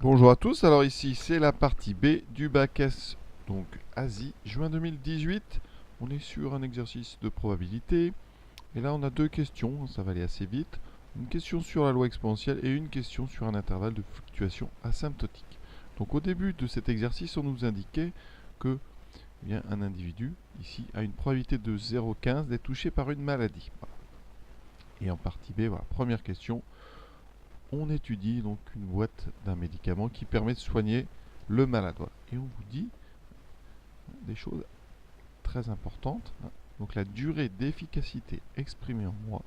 Bonjour à tous, alors ici c'est la partie B du bac S, donc Asie, juin 2018. On est sur un exercice de probabilité, et là on a deux questions, ça va aller assez vite. Une question sur la loi exponentielle et une question sur un intervalle de fluctuation asymptotique. Donc au début de cet exercice, on nous indiquait que bien, un individu, ici, a une probabilité de 0,15 d'être touché par une maladie. Voilà. Et en partie B, voilà, première question, on étudie donc une boîte d'un médicament qui permet de soigner le malade. Voilà. Et on vous dit des choses très importantes. Donc la durée d'efficacité exprimée en mois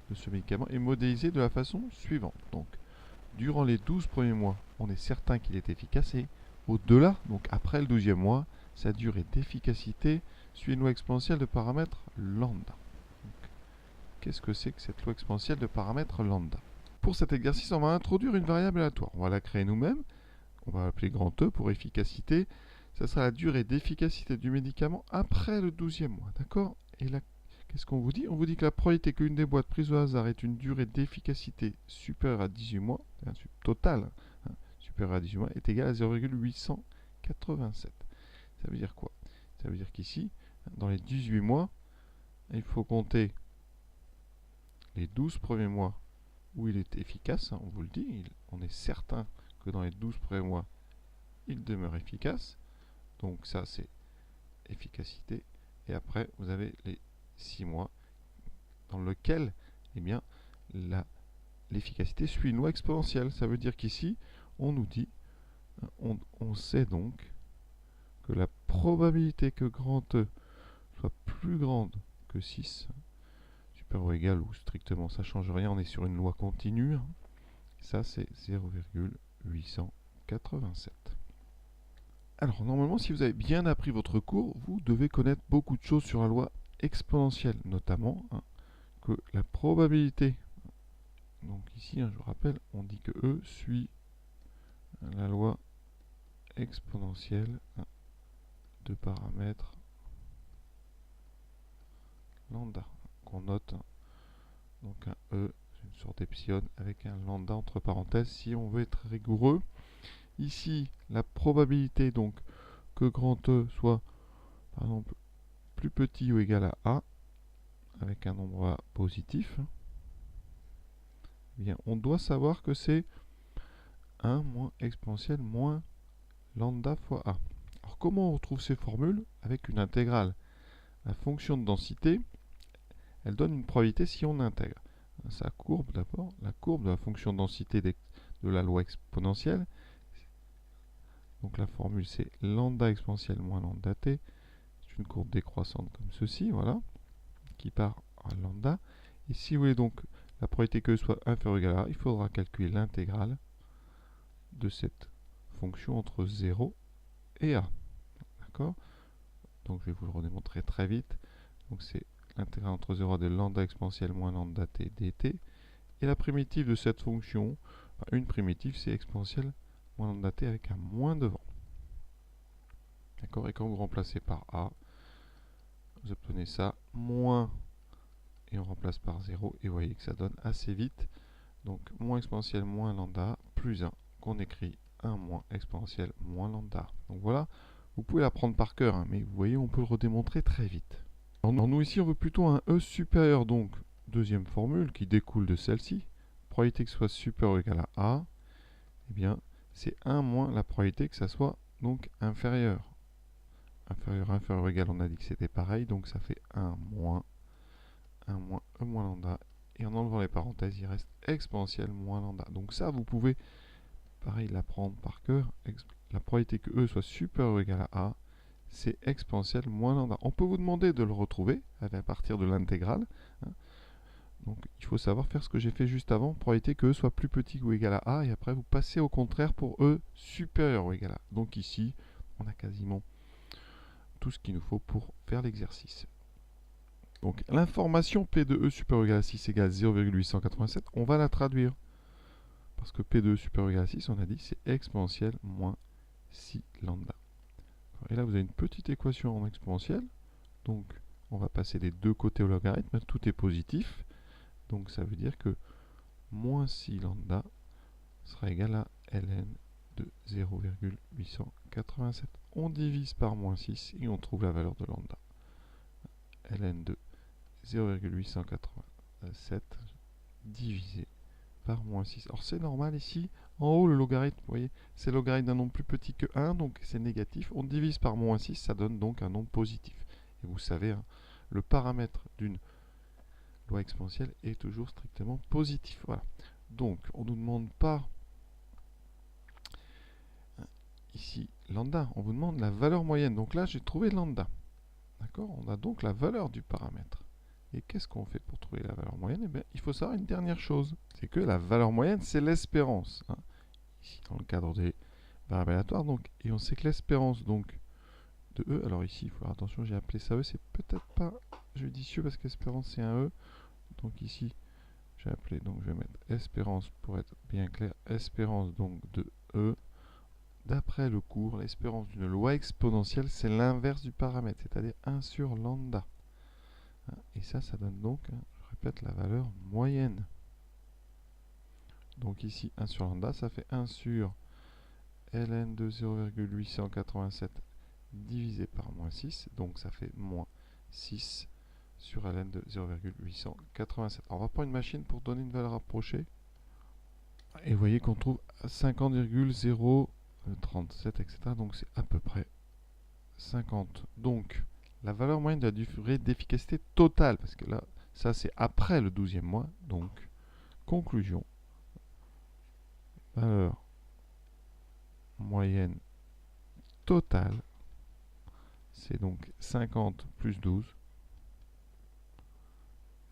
de ce médicament est modélisée de la façon suivante. Donc durant les 12 premiers mois, on est certain qu'il est efficace et au-delà, donc après le 12e mois, sa durée d'efficacité suit une loi exponentielle de paramètre lambda. Qu'est-ce que c'est que cette loi exponentielle de paramètre lambda? Pour cet exercice, on va introduire une variable aléatoire. On va la créer nous-mêmes. On va l'appeler grand E pour efficacité. Ça sera la durée d'efficacité du médicament après le 12e mois. D'accord? Et là, qu'est-ce qu'on vous dit? On vous dit que la probabilité qu'une des boîtes prises au hasard ait une durée d'efficacité supérieure à 18 mois, totale, supérieure à 18 mois, est égale à 0,887. Ça veut dire quoi? Ça veut dire qu'ici, dans les 18 mois, il faut compter les 12 premiers mois où il est efficace, on vous le dit, on est certain que dans les 12 premiers mois, il demeure efficace. Donc ça, c'est efficacité. Et après, vous avez les 6 mois dans lequel, eh bien, l'efficacité suit une loi exponentielle. Ça veut dire qu'ici, on nous dit, on sait donc que la probabilité que grand E soit plus grande que 6, supérieur ou égal ou strictement, ça ne change rien, on est sur une loi continue. Ça, c'est 0,887. Alors, normalement, si vous avez bien appris votre cours, vous devez connaître beaucoup de choses sur la loi exponentielle, notamment que la probabilité, donc ici, je vous rappelle, on dit que E suit la loi exponentielle de paramètres lambda, qu'on note donc un E, une sorte d'epsilon avec un lambda entre parenthèses si on veut être rigoureux. Ici, la probabilité donc que grand E soit par exemple plus petit ou égal à A avec un nombre A positif, eh bien, on doit savoir que c'est 1 moins exponentielle moins lambda fois A. Alors comment on retrouve ces formules? Avec une intégrale. La fonction de densité, elle donne une probabilité si on intègre. Sa courbe d'abord, la courbe de la fonction de densité de la loi exponentielle. Donc la formule c'est lambda exponentielle moins lambda t. C'est une courbe décroissante comme ceci, voilà, qui part à lambda. Et si vous voulez donc la probabilité que E soit inférieure ou égale à A, il faudra calculer l'intégrale de cette fonction entre 0 et A. D'accord? Donc je vais vous le redémontrer très vite. Donc c'est l'intégrale entre 0 et A de lambda exponentielle moins lambda t dt. Et la primitive de cette fonction, une primitive, c'est exponentielle moins lambda t avec un moins devant. D'accord? Et quand vous remplacez par A, vous obtenez ça, moins, et on remplace par 0, et vous voyez que ça donne assez vite. Donc moins exponentielle moins lambda plus 1, qu'on écrit 1 moins exponentielle moins lambda. Donc voilà, vous pouvez l'apprendre par cœur, hein, mais vous voyez, on peut le redémontrer très vite. Alors nous ici, on veut plutôt un E supérieur, donc deuxième formule qui découle de celle-ci. Probabilité que ce soit supérieur ou égal à A, eh bien, c'est 1 moins la probabilité que ça soit donc inférieur. Inférieur, inférieur ou égal, on a dit que c'était pareil, donc ça fait 1 moins E moins lambda. Et en enlevant les parenthèses, il reste exponentielle moins lambda. Donc ça, vous pouvez, pareil, l'apprendre par cœur. La probabilité que E soit supérieur ou égal à A, c'est exponentielle moins lambda. On peut vous demander de le retrouver à partir de l'intégrale. Hein. Donc il faut savoir faire ce que j'ai fait juste avant. Probabilité que E soit plus petit ou égal à A. Et après, vous passez au contraire pour E supérieur ou égal à A. Donc ici, on a quasiment tout ce qu'il nous faut pour faire l'exercice. Donc l'information P de E supérieur ou égal à 6 égale 0,887, on va la traduire. Parce que P de E supérieur ou égal à 6, on a dit, c'est exponentielle moins 6 lambda. Et là, vous avez une petite équation en exponentielle. Donc, on va passer des deux côtés au logarithme. Tout est positif. Donc, ça veut dire que moins 6 lambda sera égal à ln 0,887. On divise par moins 6 et on trouve la valeur de lambda. ln de 0,887 divisé par moins 6. Alors c'est normal ici, en haut le logarithme, vous voyez, c'est le logarithme d'un nombre plus petit que 1, donc c'est négatif. On divise par moins 6, ça donne donc un nombre positif. Et vous savez, hein, le paramètre d'une loi exponentielle est toujours strictement positif. Voilà. Donc on ne nous demande pas ici lambda, on vous demande la valeur moyenne. Donc là j'ai trouvé lambda. D'accord? On a donc la valeur du paramètre. Et qu'est-ce qu'on fait pour trouver la valeur moyenne? Eh bien, il faut savoir une dernière chose, c'est que la valeur moyenne, c'est l'espérance. Hein. Ici, dans le cadre des variables aléatoires, donc, et on sait que l'espérance donc de E, alors ici, il faut faire attention, j'ai appelé ça E, c'est peut-être pas judicieux parce qu'espérance c'est un E. Donc ici, j'ai appelé, donc je vais mettre espérance pour être bien clair, espérance donc de E. D'après le cours, l'espérance d'une loi exponentielle, c'est l'inverse du paramètre, c'est-à-dire 1 sur lambda. Et ça donne donc, je répète, la valeur moyenne. Donc ici, 1 sur lambda, ça fait 1 sur ln de 0,887 divisé par moins 6. Donc ça fait moins 6 sur ln de 0,887. On va prendre une machine pour donner une valeur approchée. Et vous voyez qu'on trouve 50,037, etc. Donc c'est à peu près 50. Donc la valeur moyenne de la durée d'efficacité totale, parce que là, ça c'est après le 12e mois, donc conclusion, valeur moyenne totale, c'est donc 50 plus 12,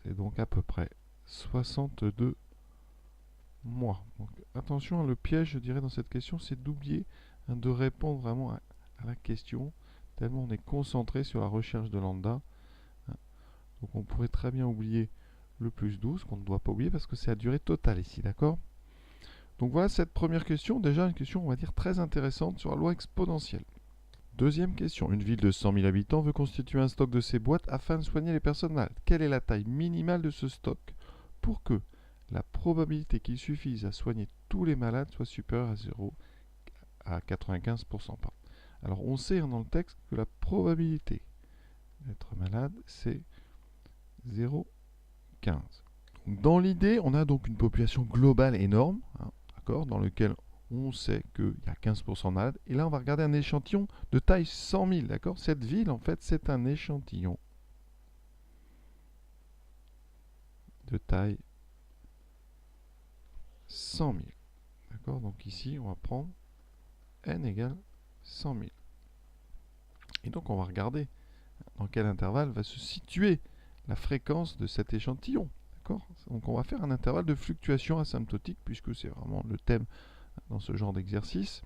c'est donc à peu près 62 mois. Donc attention, le piège, je dirais, dans cette question, c'est d'oublier de répondre vraiment à la question, tellement on est concentré sur la recherche de lambda. Donc on pourrait très bien oublier le plus 12, qu'on ne doit pas oublier, parce que c'est la durée totale ici, d'accord? Donc voilà cette première question, déjà une question, on va dire, très intéressante sur la loi exponentielle. Deuxième question, une ville de 100 000 habitants veut constituer un stock de ses boîtes afin de soigner les personnes malades. Quelle est la taille minimale de ce stock pour que la probabilité qu'il suffise à soigner tous les malades soit supérieure à 0 à 95%? Alors on sait dans le texte que la probabilité d'être malade, c'est 0,15. Dans l'idée, on a donc une population globale énorme, hein, d'accord, dans lequel on sait qu'il y a 15% de malades. Et là, on va regarder un échantillon de taille 100 000, d'accord? Cette ville, en fait, c'est un échantillon de taille 100 000. D'accord? Donc ici, on va prendre n égale 100 000. Et donc, on va regarder dans quel intervalle va se situer la fréquence de cet échantillon. D'accord? Donc, on va faire un intervalle de fluctuation asymptotique, puisque c'est vraiment le thème dans ce genre d'exercice.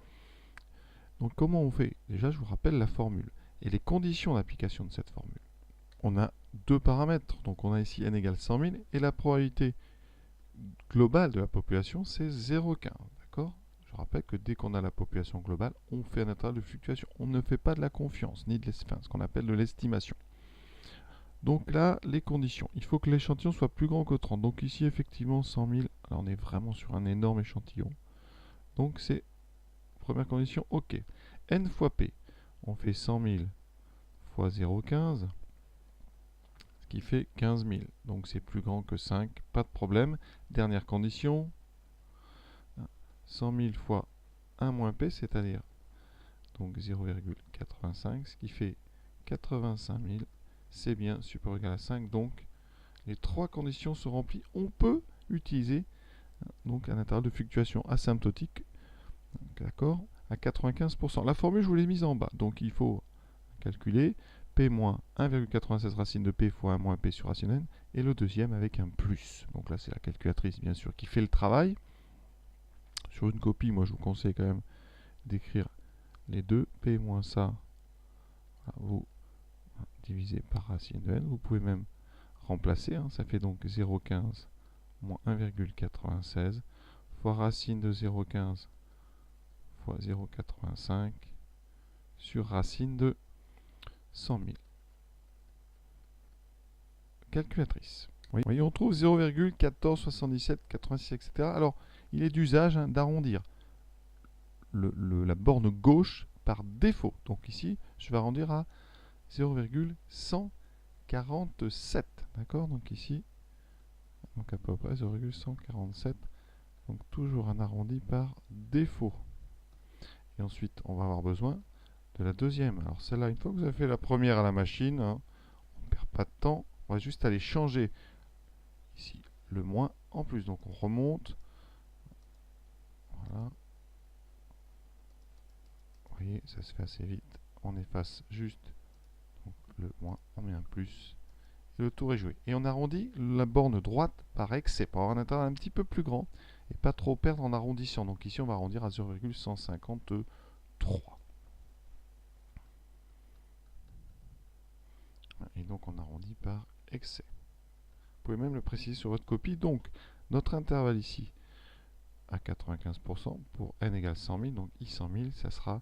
Donc, comment on fait? Déjà, je vous rappelle la formule et les conditions d'application de cette formule. On a deux paramètres. Donc, on a ici n égale 100 000 et la probabilité globale de la population, c'est 0,15. D'accord? Je rappelle que dès qu'on a la population globale, on fait un intervalle de fluctuation. On ne fait pas de la confiance, ni de ce qu'on appelle de l'estimation. Donc là, les conditions. Il faut que l'échantillon soit plus grand que 30. Donc ici, effectivement, 100 000. Là, on est vraiment sur un énorme échantillon. Donc c'est, première condition, OK. N fois P. On fait 100 000 fois 0,15. Ce qui fait 15 000. Donc c'est plus grand que 5. Pas de problème. Dernière condition. 100 000 fois 1 moins P, c'est-à-dire donc 0,85. Ce qui fait 85 000. C'est bien supérieur ou égal à 5, donc les trois conditions sont remplies. On peut utiliser donc un intervalle de fluctuation asymptotique, d'accord, à 95%. La formule, je vous l'ai mise en bas, donc il faut calculer P moins 1,96 racine de P fois 1 moins P sur racine n, et le deuxième avec un plus. Donc là, c'est la calculatrice, bien sûr, qui fait le travail. Sur une copie, moi, je vous conseille quand même d'écrire les deux. P moins ça, vous divisé par racine de n. Vous pouvez même remplacer, hein, ça fait donc 0,15 moins 1,96 fois racine de 0,15 fois 0,85 sur racine de 100 000. Calculatrice. Vous voyez, on trouve 0,1477, 86, etc. Alors, il est d'usage d'arrondir la borne gauche par défaut. Donc ici, je vais arrondir à 0,147. D'accord? Donc ici, donc à peu près 0,147. Donc toujours un arrondi par défaut. Et ensuite, on va avoir besoin de la deuxième. Alors celle-là, une fois que vous avez fait la première à la machine, hein, on ne perd pas de temps. On va juste aller changer ici le moins en plus. Donc on remonte. Voilà. Vous voyez, ça se fait assez vite. On efface juste donc, le moins, on met un plus. Et le tour est joué. Et on arrondit la borne droite par excès pour avoir un intervalle un petit peu plus grand et pas trop perdre en arrondissant. Donc ici, on va arrondir à 0,153. Et donc on arrondit par excès. Vous pouvez même le préciser sur votre copie. Donc notre intervalle ici à 95% pour n égale 100 000, donc i 100 000, ça sera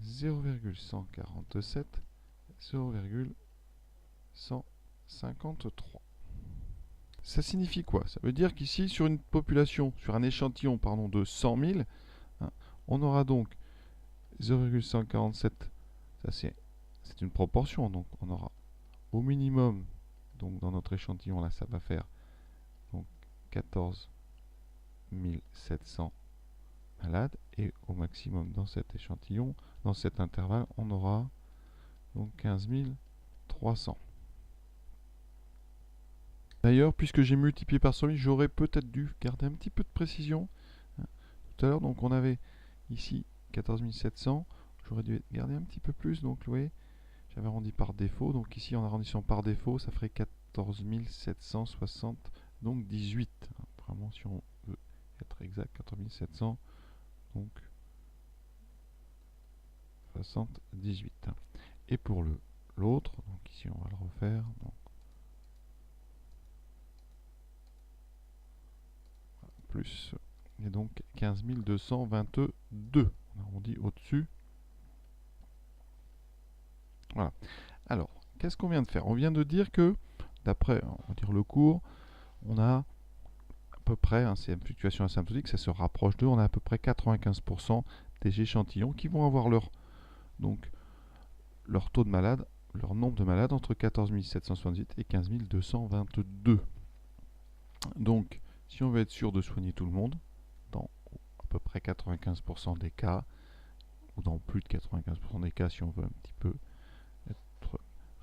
0,147, 0,153. Ça signifie quoi? Ça veut dire qu'ici, sur une population, sur un échantillon pardon, de 100 000, hein, on aura donc 0,147, ça c'est une proportion, donc on aura au minimum, donc dans notre échantillon là, ça va faire donc 14 700 malades, et au maximum dans cet échantillon, dans cet intervalle, on aura donc 15 300. D'ailleurs, puisque j'ai multiplié par 100 000, j'aurais peut-être dû garder un petit peu de précision. Tout à l'heure, donc on avait ici 14 700, j'aurais dû garder un petit peu plus, donc vous voyez, j'avais arrondi par défaut, donc ici en arrondissant par défaut, ça ferait 14 760, donc 18. Vraiment, si on veut être exact, 14 700, donc 78. Et pour l'autre, donc ici on va le refaire, donc plus, et donc 15 222. On arrondit au-dessus. Voilà. Alors, qu'est-ce qu'on vient de faire? On vient de dire que, d'après on va dire le cours, on a à peu près, hein, c'est une fluctuation asymptotique, ça se rapproche d'eux, on a à peu près 95% des échantillons qui vont avoir leur taux de malades, leur nombre de malades entre 14 768 et 15 222. Donc, si on veut être sûr de soigner tout le monde, dans à peu près 95% des cas, ou dans plus de 95% des cas, si on veut un petit peu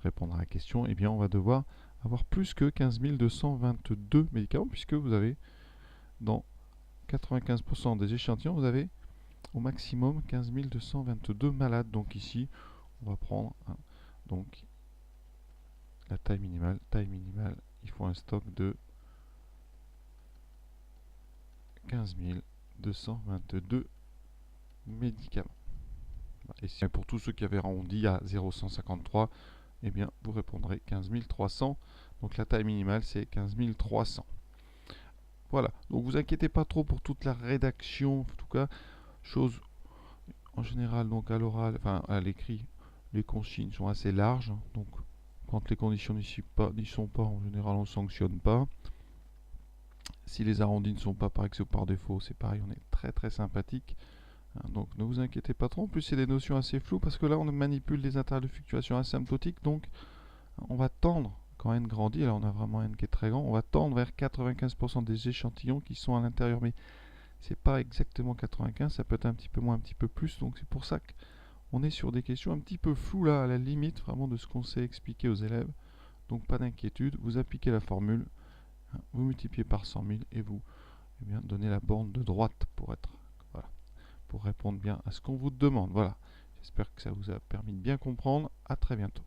répondre à la question, eh bien on va devoir avoir plus que 15 222 médicaments, puisque vous avez, dans 95% des échantillons, vous avez au maximum 15 222 malades. Donc ici, on va prendre donc la taille minimale. Taille minimale, il faut un stock de 15 222 médicaments. Et si pour tous ceux qui avaient arrondi à 0,153, eh bien vous répondrez 15 300. Donc la taille minimale c'est 15 300. Voilà, donc vous inquiétez pas trop pour toute la rédaction, en tout cas, chose en général, donc à l'oral, enfin à l'écrit, les consignes sont assez larges, donc quand les conditions n'y sont pas, en général on ne sanctionne pas. Si les arrondis ne sont pas par excès ou par défaut, c'est pareil, on est très très sympathique. Donc ne vous inquiétez pas trop, en plus c'est des notions assez floues, parce que là on manipule des intervalles de fluctuation asymptotiques, donc on va tendre, quand n grandit, là on a vraiment n qui est très grand, on va tendre vers 95% des échantillons qui sont à l'intérieur, mais c'est pas exactement 95, ça peut être un petit peu moins, un petit peu plus, donc c'est pour ça qu'on est sur des questions un petit peu floues là, à la limite vraiment de ce qu'on sait expliquer aux élèves. Donc pas d'inquiétude, vous appliquez la formule, vous multipliez par 100 000 et vous donnez la borne de droite pour répondre bien à ce qu'on vous demande. Voilà, j'espère que ça vous a permis de bien comprendre. À très bientôt.